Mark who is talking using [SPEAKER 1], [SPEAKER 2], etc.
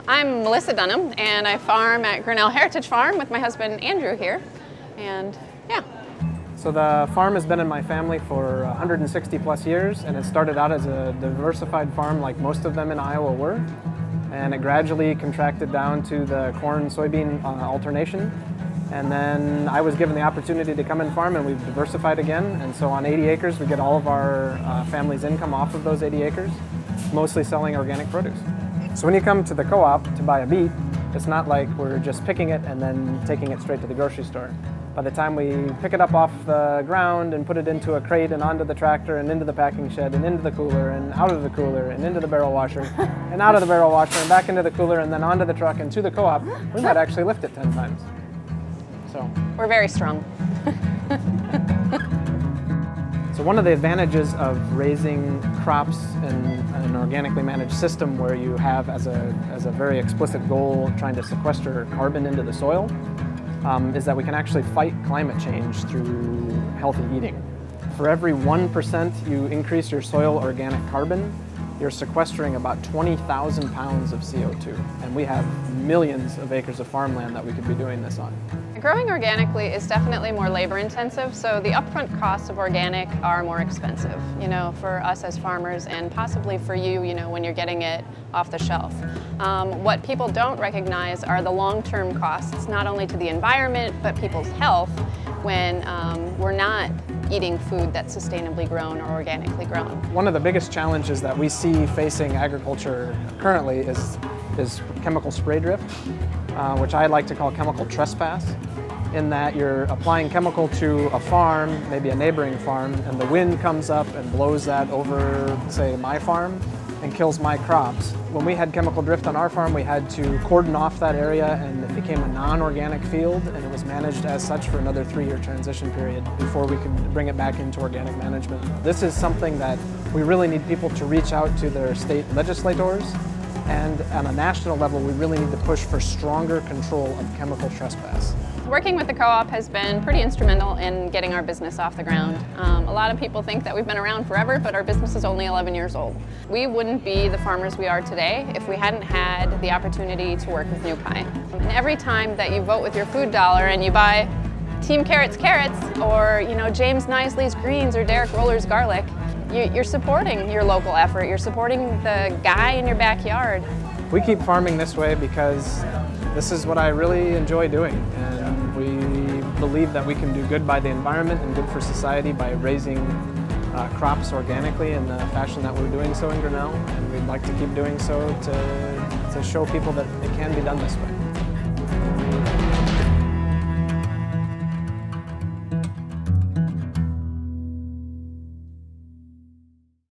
[SPEAKER 1] I'm Melissa Dunham, and I farm at Grinnell Heritage Farm with my husband Andrew here, and yeah.
[SPEAKER 2] So the farm has been in my family for 160 plus years, and it started out as a diversified farm like most of them in Iowa were, and it gradually contracted down to the corn-soybean alternation. And then I was given the opportunity to come and farm, and we've diversified again. And so on 80 acres, we get all of our family's income off of those 80 acres, mostly selling organic produce. So when you come to the co-op to buy a beet, it's not like we're just picking it and then taking it straight to the grocery store. By the time we pick it up off the ground and put it into a crate and onto the tractor and into the packing shed and into the cooler and out of the cooler and into the barrel washer and out of the barrel washer and back into the cooler and then onto the truck and to the co-op, we might actually lift it 10 times. So
[SPEAKER 1] we're very strong.
[SPEAKER 2] So one of the advantages of raising crops in an organically managed system where you have as a very explicit goal trying to sequester carbon into the soil is that we can actually fight climate change through healthy eating. For every 1% you increase your soil organic carbon, you're sequestering about 20,000 pounds of CO2. And we have millions of acres of farmland that we could be doing this on.
[SPEAKER 1] Growing organically is definitely more labor intensive, so the upfront costs of organic are more expensive, for us as farmers and possibly for you, when you're getting it off the shelf. What people don't recognize are the long-term costs, not only to the environment, but people's health when we're not eating food that's sustainably grown or organically grown.
[SPEAKER 2] One of the biggest challenges that we see facing agriculture currently is chemical spray drift, which I like to call chemical trespass, in that you're applying chemical to a farm, maybe a neighboring farm, and the wind comes up and blows that over, say, my farm and kills my crops. When we had chemical drift on our farm, we had to cordon off that area, and it became a non-organic field, and it was managed as such for another 3-year transition period before we could bring it back into organic management. This is something that we really need people to reach out to their state legislators, and on a national level, we really need to push for stronger control of chemical trespass.
[SPEAKER 1] Working with the co-op has been pretty instrumental in getting our business off the ground. A lot of people think that we've been around forever, but our business is only 11 years old. We wouldn't be the farmers we are today if we hadn't had the opportunity to work with whyinewpi. And every time that you vote with your food dollar and you buy Team Carrots carrots, or James Knisley's greens or Derek Roller's garlic, you're supporting your local effort. You're supporting the guy in your backyard.
[SPEAKER 2] We keep farming this way because this is what I really enjoy doing, and we believe that we can do good by the environment and good for society by raising crops organically in the fashion that we're doing so in Grinnell, and we'd like to keep doing so to show people that it can be done this way.